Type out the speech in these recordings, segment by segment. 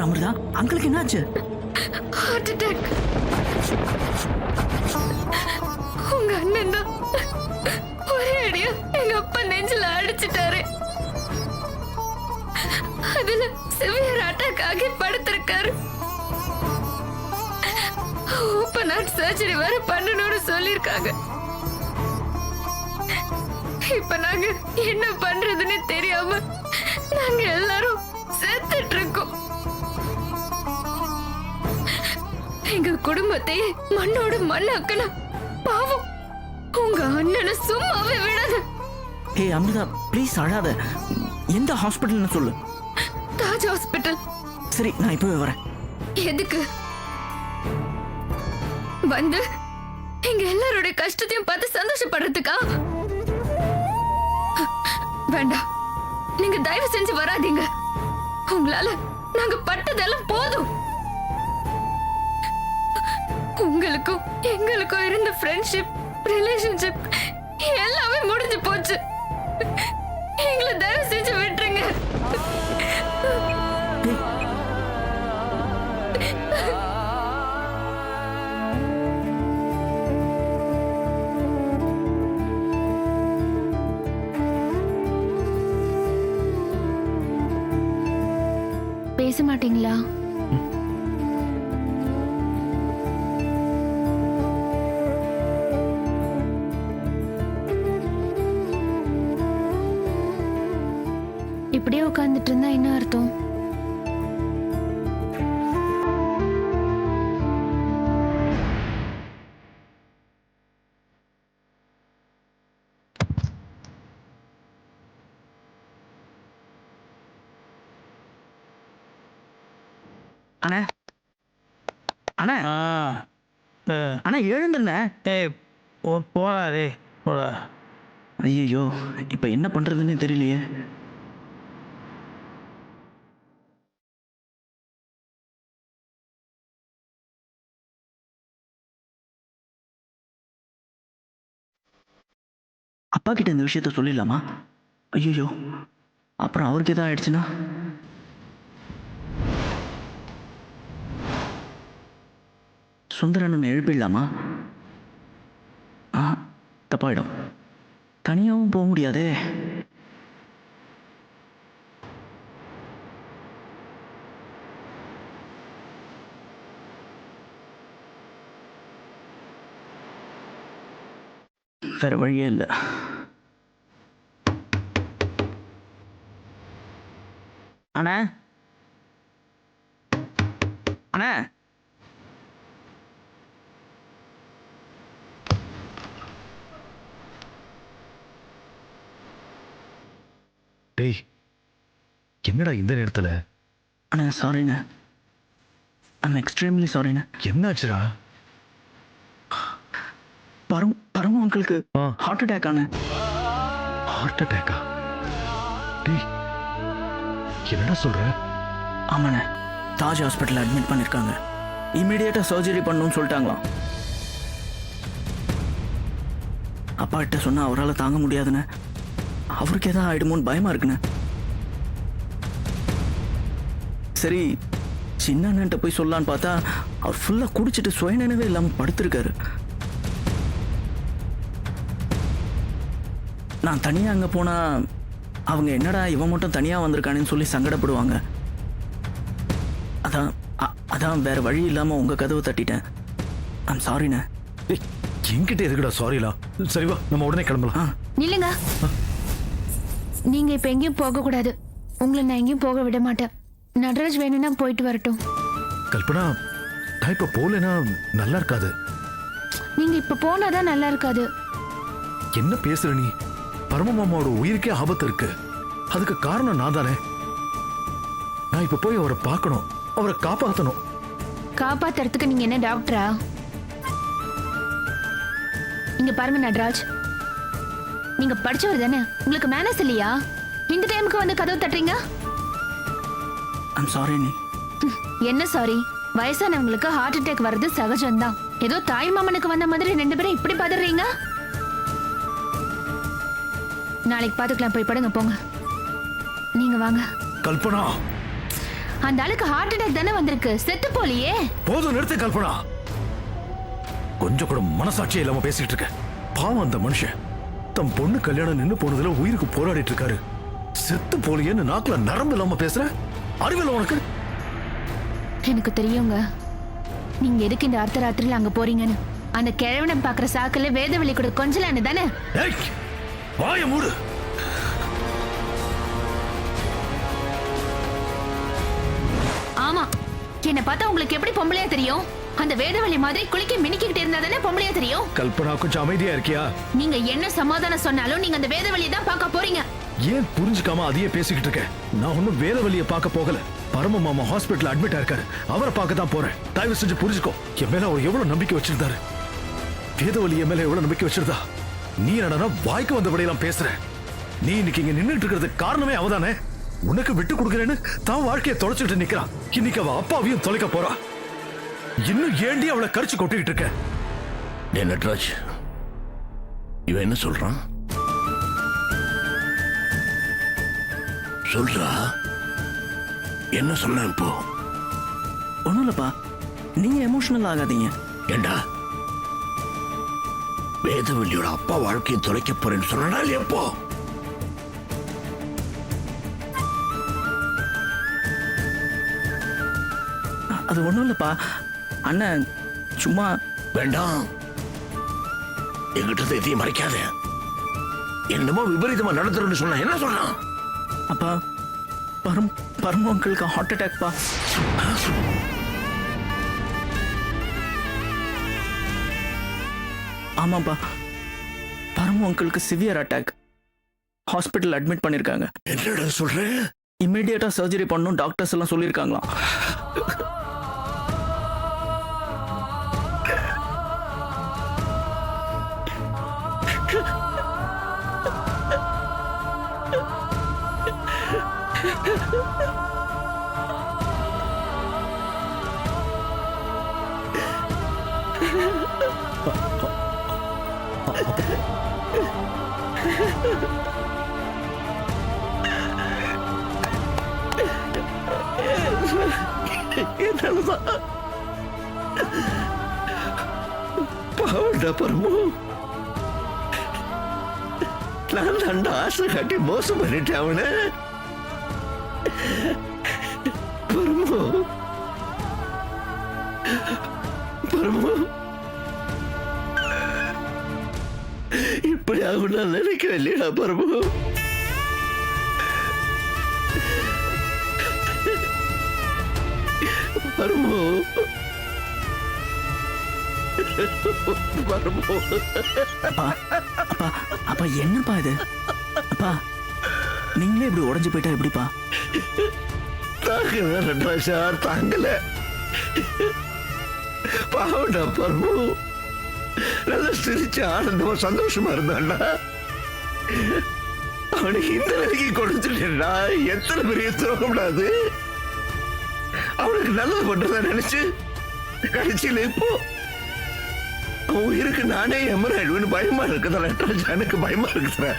அமிர்தா, அங்கிளுக்கு என்னாச்சு? Heart attack. உங்க அண்ணன் தான் ஒரே அடியா எங்க அப்பா நெஞ்சில அடிச்சிட்டாரு. அதுல சிவியர் அட்டாக் ஆகி படுத்திருக்காரு. ஓபன் ஹார்ட் சர்ஜரி வர பண்ணணும்னு சொல்லிருக்காங்க. இப்ப நாங்க என்ன பண்றதுன்னு தெரியாம நாங்க எல்லாரும் செத்துட்டு இருக்கோம். எங்க குடும்பத்தையே மண்ணோட மண்ணாக்கணும். பாவம் உங்க அண்ணனை சும்மாவே விடாத. ஹே அமிர்தா, ப்ளீஸ் அழாத. எந்த ஹாஸ்பிட்டல்னு சொல்லு. தாஜ் ஹாஸ்பிட்டல். சரி, நான் இப்பவே வரேன். எதுக்கு வந்து எங்க எல்லாரோட கஷ்டத்தையும் பார்த்து சந்தோஷப்படுறதுக்கா? வேண்டாம், நீங்க தயவு செஞ்சு வராதீங்க. உங்களால நாங்க பட்டதெல்லாம் போதும். உங்களுக்கும் எங்களுக்கும் இருந்த ஃப்ரெண்ட்ஷிப், ரிலேஷன்ஷிப் எல்லாமே முடிஞ்சு போச்சு. எங்களை தயவு செஞ்சு விட்டுருங்க. பேச மாட்டீங்களா? இப்படியே உட்கார்ந்துட்டு இருந்தா என்ன அர்த்தம்? அண்ணா அண்ணா அண்ணா எழுந்துண்ணே. போடா டே போடா. ஐயோ, இப்போ என்ன பண்றதுன்னு தெரியலையே. அப்பா கிட்ட இந்த விஷயத்த சொல்லிடலாமா? ஐயோ, அப்புறம் அவருக்கு எதாவது ஆயிடுச்சுன்னா? சுந்தரன் எழுப்பிடலாமா? தப்பாயிடும். தனியாகவும் போக முடியாதே. வேற வழியே இல்லை. அண்ணா அண்ணா டேய், என்னடா இந்த நேரத்துல? அண்ணா சாரிண்ணா, ஐம் எக்ஸ்ட்ரீம்லி சாரிண்ணா. என்னாச்சுடா? பரம அங்கிளுக்கு ஹார்ட் அட்டாக் ஆன. ஹார்ட் அட்டாக்கா? டேய், என்னடா சொல்ற? ஆமாண்ணே, தாஜ் ஹாஸ்பிட்டல் அட்மிட் பண்ணிருக்காங்க. இமீடியட்டா சர்ஜரி பண்ணணும்னு சொல்லிட்டாங்களாம். அப்பா கிட்ட சொன்னா அவரால் தாங்க முடியாதுண்ணே. அவருக்கு எதாவது ஆயிடுமோன்னு பயமா இருக்குண்ணே. சரி, சின்ன அண்ணன்ட்ட போய் சொல்லலான்னு பார்த்தா அவர் ஃபுல்லா குடிச்சிட்டு சுயநினைவே இல்லாம படுத்திருக்காரு. நான் தனியா அங்க போனா அவங்க என்னடா இவன் மட்டும் தனியா வந்திருக்கானேன்னு சொல்லி சங்கடப்படுவாங்க. அதான் வேற வழி இல்லாம உங்க கதவை தட்டிட்டேன். ஐம் சாரிண்ணே. என்கிட்ட எதுக்குடா சாரிலாம்? சரி வா, நம்ம உடனே கிளம்பலாம். நில்லுங்க. நீங்க இப்ப எங்கேயும் போக கூடாது. உங்களை நான் எங்கேயும் போக விட மாட்டேன். நடராஜ் வேணும்னா போயிட்டு வரட்டும். கல்பனா, நான் இப்ப போலனா நல்லா இருக்காது. நீங்க இப்ப போனாதான் நல்லா இருக்காது. என்ன பேசுற நீ? பரமமாமாவோட உயிருக்கே ஆபத்து இருக்கு. அதுக்கு காரணம் நான் தானே. நான் இப்ப போய் அவரை பார்க்கணும், அவரை காப்பாத்தணும். காப்பாத்துறதுக்கு நீங்க என்ன டாக்டரா? இங்க பாருங்க நடராஜ், நீங்க படிச்சவர் தானே, உங்களுக்கு மேனஸ் இல்லையா? இந்த டைமுக்கு வந்து கதவு தட்டுறீங்க. ஐம் சாரி நீ. என்ன சாரி? வயசானவங்களுக்கு ஹார்ட் அட்டாக் வர்றது சகஜம்தான். ஏதோ தாய் மாமனுக்கு வந்த மாதிரி ரெண்டு பேரும் இப்படி பதறீங்க. நாளைக்கு பாத்துக்கலாம், போய் படுங்க போங்க. நீங்க வாங்க. கல்பனா, அந்த ஆளுக்கு ஹார்ட் அட்டாக் தானே வந்திருக்கு, செத்து போலியே. போதும் நிறுத்து கல்பனா. கொஞ்சம் கூட மனசாட்சியே இல்லாம பேசிட்டு இருக்க. பாவம் அந்த மனுஷன் தம் பொண்ணு கல்யாணம் நின்னு போனதுல உயிருக்கு போராடிட்டு இருக்காரு. செத்து போலியேன்னு நாக்குல நரம்பு இல்லாம பேசுற. அறிவில்ல உனக்கு? எனக்கு தெரியுங்க நீங்க எதுக்கு இந்த அர்த்தராத்திரில அங்க போறீங்கன்னு. அந்த கிழவனை பாக்குற சாக்குல வேதவழி கூட கொஞ்சலான்னு தானே. ஏய், வாயை மூடு. ஆமா, என்ன பார்த்தா உங்களுக்கு எப்படி பொம்பளையா தெரியும்? அந்த வேதவழி மாதிரி குளிக்க மினிக்கிட்டு இருந்தா தானே பொம்பளையா தெரியும். கல்பனா கொஞ்சம் அமைதியா இருக்கியா? நீங்க என்ன சமாதானம் சொன்னாலும் நீங்க அந்த வேதவழியை தான் பார்க்க போறீங்க. ஏன் புரிஞ்சுக்காம அதையே பேசிக்கிட்டு இருக்க? நான் ஒன்னும் வேதவழியை பார்க்க போகல. பரம மாமா ஹாஸ்பிட்டல் அட்மிட் ஆயிருக்காரு. அவரை பார்க்க தான் போறேன். தயவு செஞ்சு புரிஞ்சுக்கோ. என் மேல அவர் எவ்வளவு நம்பிக்கை வச்சிருந்தாரு. வேதவழி என் மேல எவ்வளவு நம்பிக்கை வச்சிருந்தா. நீ என்னடா வாய்க்கு வந்தபடியெல்லாம் பேசுற? நீ இன்னைக்கு இங்க நின்னுட்டு இருக்கிறதுக்கு காரணமே அவதானே. உனக்கு விட்டு கொடுக்கறேன்னு தான் வாழ்க்கையை தொலைச்சிட்டு நிக்கிறான். இன்னைக்கு அவ அப்பாவையும் தொலைக்க போறா. இன்னும் ஏண்டி அவளை கரிச்சு கொட்டிக்கிட்டு இருக்க? நட்ராஜ், இவன் என்ன சொல்றான்? சொல்றா, என்ன சொன்ன இப்போ? ஒண்ணும் இல்லப்பா, நீங்க எமோஷனல் ஆகாதீங்க. ஏண்டா வேதவல்லியோட அப்பா வாழ்க்கையை தொலைக்க போறேன்னு சொன்னால் எப்போ? அது ஒண்ணும் இல்லப்பா அண்ணன், சும்மா. வேண்டாம், எங்கிட்ட எதையும் மறைக்காத. என்னமோ விபரீதமா நடத்துறேன்னு சொன்ன. என்ன சொன்னான்? அப்பா, பரமு அங்கிளுக்கு ஹார்ட் அட்டாக் பா. ஆமாப்பா, பரமு அங்கிளுக்கு சிவியர் அட்டாக். ஹாஸ்பிட்டல் அட்மிட் பண்ணிருக்காங்க. என்னடா சொல்ற? இம்மிடியேட்டா சர்ஜரி பண்ணணும் டாக்டர்ஸ் எல்லாம் சொல்லியிருக்காங்களாம். பாவண்டா பரமு, நான் அந்த ஆசை காட்டி மோசம் பண்ணிட்டேன் அவனை. பரமு, பரமு, இப்படி ஆகும் நான் நினைக்கிறேன் இல்லையா பரமு? பரமு, பரமு. அப்பா, அப்பா, அப்பா என்னப்பா இது? அப்பா, நீங்களே இப்படி உடைஞ்சு போயிட்டா எப்படிப்பா? தாங்கல நட்ராஜா, தாங்கல. பாவண்டா பரமு, நல்லா சிரிச்சு ஆனந்தமா சந்தோஷமா இருந்தான்டா. அவனுக்கு இந்த நிலைக்கு கொடுத்துட்டேன்டா. எத்தனை பெரிய துரோகம்டாது. அவனுக்கு நல்லது பண்றதா நினைச்சு கடைசியில இப்போ அவன் உயிருக்கு நானே எமராயிடுவேன்னு பயமா இருக்குதா நட்ராஜா? எனக்கு பயமா இருக்குதா?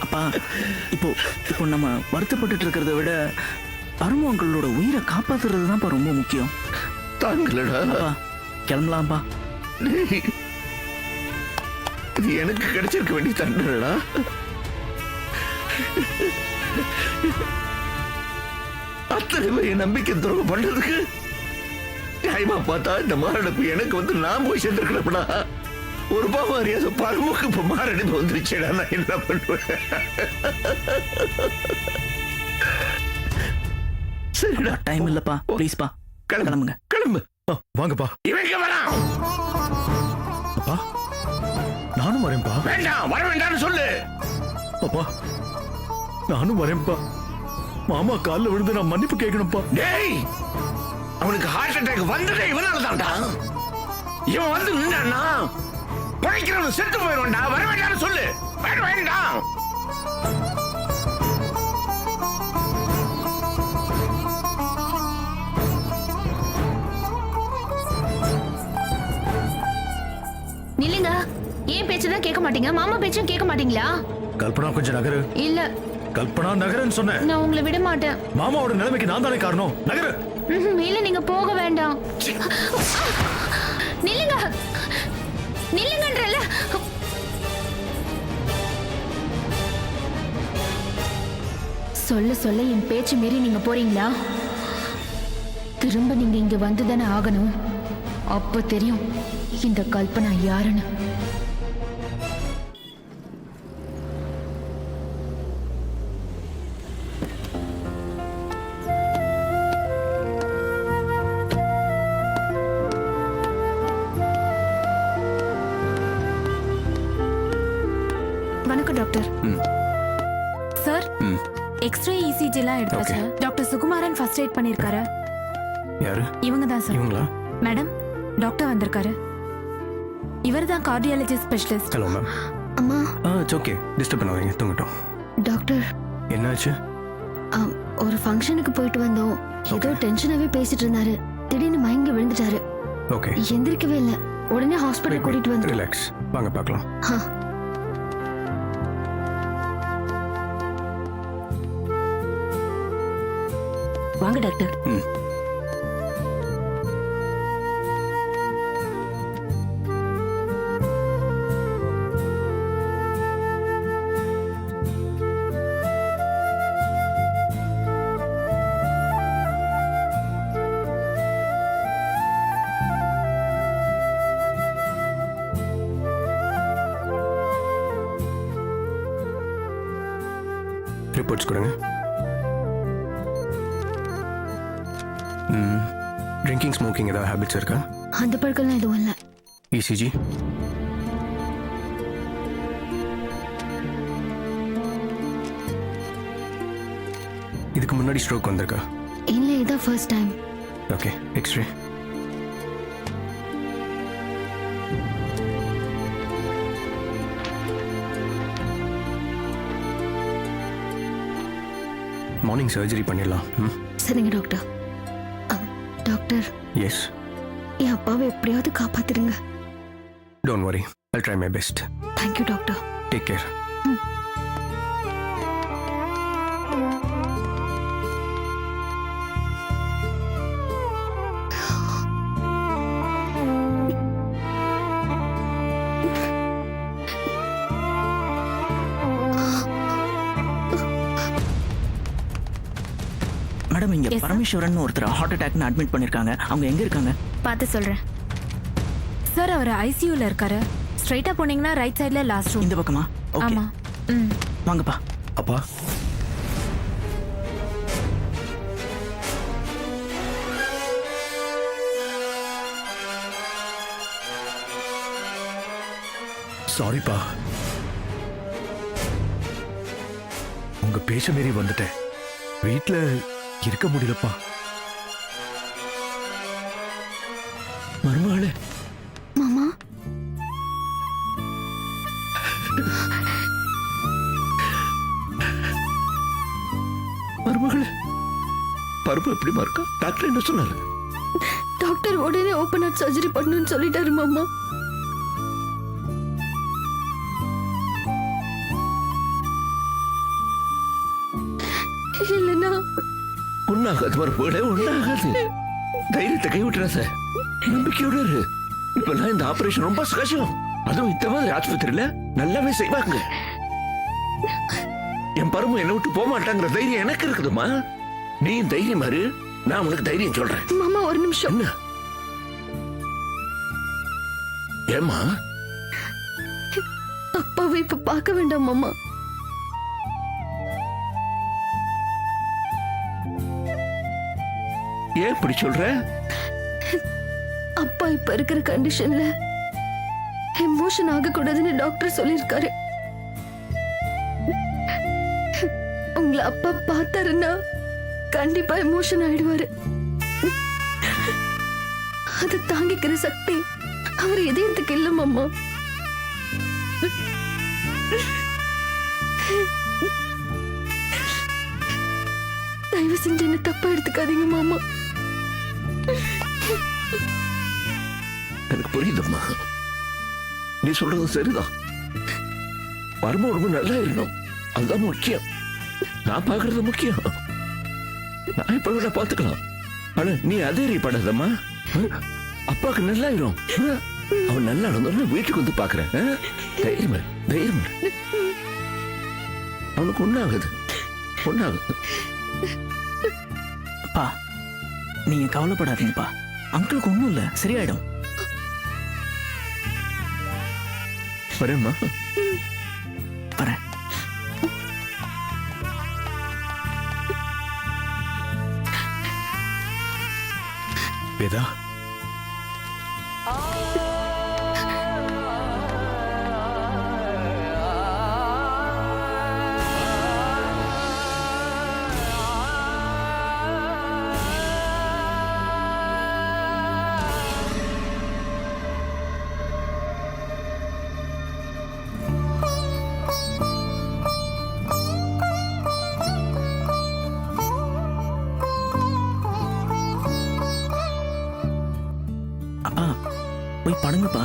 அப்பா, இப்போ நம்ம வருத்தப்பட்டு இருக்கிறத விட பரமு அங்கிளோட உயிரை காப்பாத்துறது தான்ப்பா ரொம்ப முக்கியம். தாங்களடா. அப்பா, கிளம்பலாம்ப்பா. இது எனக்கு கிடைச்சிருக்க வேண்டிய தண்டனடா. அத்தனை பேர் நம்பிக்கை துரோகம் பண்றதுக்கு நியாயமா பார்த்தா இந்த மாரடைப்பு எனக்கு வந்து நான் போய் சேர்ந்திருக்கிறப்படா. ஒரு பாவம் அறியாத பரமுக்கு இப்ப மாரடைப்பு வந்துருச்சேடா. நான் என்ன பண்ணுவேன்? சரிடா, டைம் இல்லப்பா, ப்ளீஸ்ப்பா கிளம்புங்க. கிளம்பு. வாங்கப்பா. இவங்க வரான். அப்பா, நானும் வரேன்ப்பா. வேண்டாம், வர வேண்டாம்னு சொல்லு. அப்பா, நானும் வரேன்ப்பா. மாமா காலில் விழுந்து நான் மன்னிப்பு கேட்கணும்ப்பா. டேய், அவனுக்கு ஹார்ட் அட்டாக் வந்ததே இவனால தான்டா. இவன் வந்து நின்னான்னா பழைக்கிறவன் செத்து போயிடுவான்டா. வர வேண்டாம்னு சொல்லு. வேண்டாம். நில்லுங்க. ஏன் பேச்சுதான் கேட்க மாட்டீங்க? மாமா பேச்சும் கேட்க மாட்டீங்களா? கல்பனா கொஞ்சம் நகரு. இல்ல கல்பனா நகருன்னு சொன்னேன். நான் உங்களை விட மாட்டேன். மாமாவோட நிலைமைக்கு நான் தானே காரணம். நகரு. இல்ல நீங்க போக வேண்டாம். நில்லுங்க நில்லுங்கன்றல. சொல்ல சொல்ல என் பேச்சு மீறி நீங்க போறீங்களா? திரும்ப நீங்க இங்க வந்துதானே ஆகணும். அப்ப தெரியும் இந்த கல்பனா யாருன்னு. வணக்கம் டாக்டர். சார், எக்ஸ்ரே இசிஜி எல்லாம் எடுத்தாச்சு. டாக்டர் சுகுமாரன் ஃபர்ஸ்ட் எய்ட் பண்ணிருக்காரு. யாரு? இவங்க தான் சார். இவங்களா? மேடம், டாக்டர் வந்திருக்காரு. இவர் தான் கார்டியாலஜி ஸ்பெஷலிஸ்ட். Hello ma'am. அம்மா. இட்ஸ் ஓகே, டிஸ்டர்ப் பண்ணாதீங்க, தூங்கட்டும். டாக்டர், என்னாச்சு? ஒரு ஃபங்க்ஷனுக்கு போயிட்டு வந்தோம். ஏதோ டென்ஷனாவே பேசிட்டு இருந்தாரு. திடீர்னு மயங்கி விழுந்துட்டாரு. ஓகே, எந்திரிக்கவே இல்ல. உடனே ஹாஸ்பிடல் கூட்டிட்டு வந்து. ரிலாக்ஸ், வாங்க பார்க்கலாம். வாங்க டாக்டர். ரிப்போர்ட்ஸ் கொடுங்க. ட்ரிங்கிங், ஸ்மோக்கிங் ஏதாவது ஹேபிட்ஸ் இருக்கா? அந்த பழக்கம்லாம் எதுவும் இல்ல. இசிஜி? இதுக்கு முன்னாடி ஸ்ட்ரோக் வந்திருக்கா? இல்ல, இதான் first time. Okay, X-ray. Morning surgery பண்ணிடலாம். சரிங்க டாக்டர். Doctor, S. என் அப்பாவை எப்படியாவது காப்பாத்திருங்க. Don't worry, I'll try my best. Thank you doctor. Take care. Madam, இங்க Yes, sir. பரமேஸ்வரன் ஒருத்தர் ஹார்ட் அட்டாக்னு அட்மிட் பண்ணிருக்காங்க. அவங்க எங்க இருக்காங்க? பார்த்து சொல்றேன். சார், அவர் ஐசியூல இருக்காரு. ஸ்ட்ரைட்டா போனீங்கன்னா ரைட் சைடுல லாஸ்ட் ரூம். இந்த பக்கமா? ஓகே, ஆமா. வாங்கப்பா. அப்பா, சாரிப்பா. உங்க பேச்ச மீறி வந்துட்டேன். வீட்ல இருக்க முடியலப்பா. மருமகளே, மாமா, மருமகளே, பருப்பு எப்படிமா இருக்கா? டாக்டர் என்ன சொன்னாரு? டாக்டர் உடனே ஓபன் ஹார்ட் சர்ஜரி பண்ணணும்னு சொல்லிட்டாரு மாமா. இல்லைன்னா ஒன்னாகாது மருமகளே, ஒன்னாகாது. தைரியத்தை கைவிட்டுறாத, நம்பிக்கையோட இரு. இப்பெல்லாம் இந்த ஆபரேஷன் ரொம்ப கஷ்டம். அதுவும் இந்த மாதிரி ஆஸ்பத்திரியில நல்லாவே செய்வாங்க. என் பரும என்னை விட்டு போக மாட்டாங்கிற தைரியம் எனக்கு இருக்குதுமா. நீ தைரியமா இரு, நான் உனக்கு தைரியம் சொல்றேன். மாமா, ஒரு நிமிஷம். என்ன? ஏமா? அப்பாவை இப்ப பார்க்க வேண்டாம் மாமா. ஏன் இப்படி சொல்ற? அப்பா இப்ப இருக்கிற கண்டிஷன்ல எமோஷன் ஆகக்கூடாதுன்னு டாக்டர் சொல்லிருக்காரு. உங்களை அப்பா பார்த்தாருன்னா கண்டிப்பா எமோஷன் ஆயிடுவாரு. அதை தாங்கிக்கிற சக்தி அவர் இதயத்துக்கு இல்ல மாமா. தயவு செஞ்சு என்ன தப்பா எடுத்துக்காதீங்க மாமா. எனக்கு புரியுதும்மா, நீ சொல்றது சரிதான். பரம ரொம்ப நல்லா இருக்கணும், அதுதான் முக்கியம். நான் பாக்குறது முக்கியம். நான் இப்ப கூட பாத்துக்கலாம். ஆனா நீ அதேறி படாதம்மா. அப்பாவுக்கு நல்லா ஆயிரும். அவன் நல்லா நடந்தோன்னு வீட்டுக்கு வந்து பாக்குறேன். தைரியமா இரு, தைரியமா இரு. அவனுக்கு ஒண்ணாகுது, ஒண்ணாகுது. அப்பா நீங்க கவலைப்படாதீங்கப்பா, அங்கிளுக்கு ஒண்ணும் இல்ல, சரியாயிடும். வரேம்மா. வரேன். வேதா, அப்பா போய் படுங்கப்பா.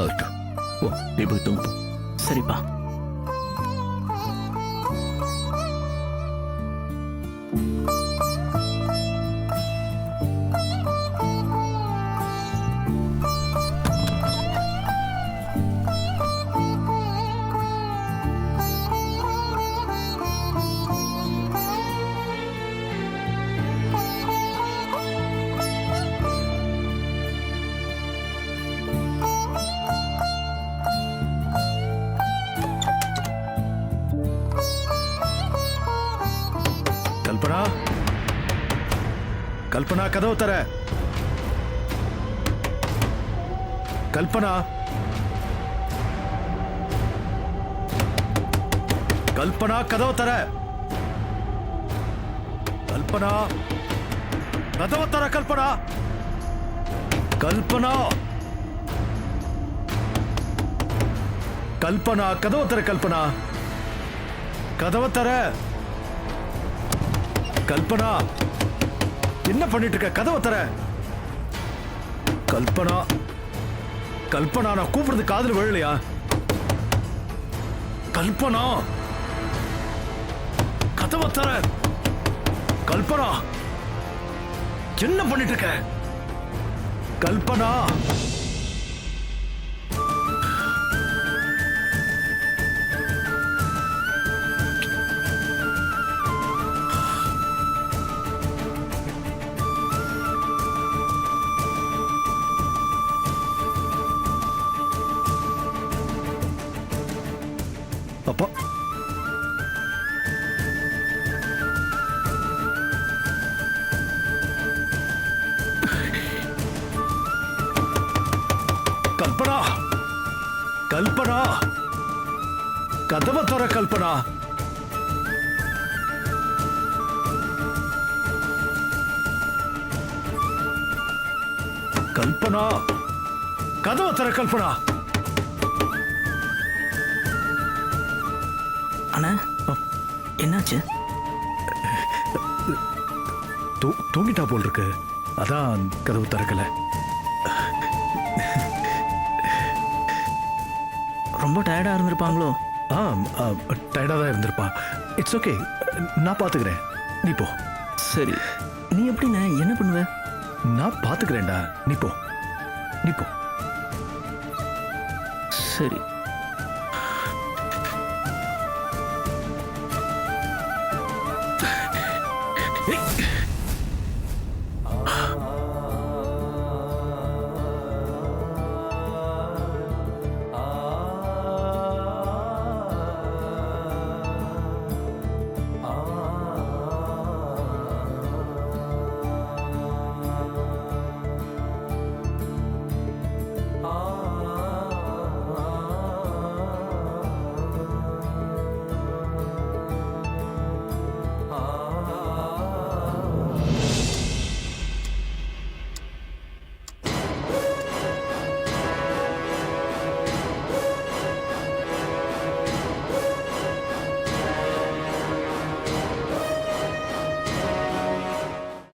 ஆகட்டும். ஓ, நீ போய் தூங்கு. சரிப்பா. கல்பனா, கல்பனா கதவு தர. கல்பனா, கல்பனா கதவு தர. கல்பனா கதவு தர. கல்பனா, கல்பனா, கல்பனா கதவு தர. கல்பனா கதவு தர. கல்பனா என்ன பண்ணிட்டு இருக்க? கதவை தர. கல்பனா, கல்பனா நான் கூப்பிடுறது காதுல விழலையா? கல்பனா கதவை தர. கல்பனா என்ன பண்ணிட்டு இருக்க? கல்பனா, அப்பா கல்பனா, கல்பனா கதவை தர. கல்பனா, கல்பனா கதவை தர. கல்பனா, அண்ணா என்னாச்சு? தூங்கிட்டா போல் இருக்கு, அதான் கதவு திறக்கல. ரொம்ப டயர்டா இருந்திருப்பாங்களோ? டயர்டா தான் இருந்திருப்பா. இட்ஸ் ஓகே, நான் பாத்துக்கிறேன், நீ போ. சரி, நீ எப்படிண்ணே என்ன பண்ணுவ? நான் பாத்துக்கிறேன்டா, நீ போ, நீ போ. சரி. ஏய்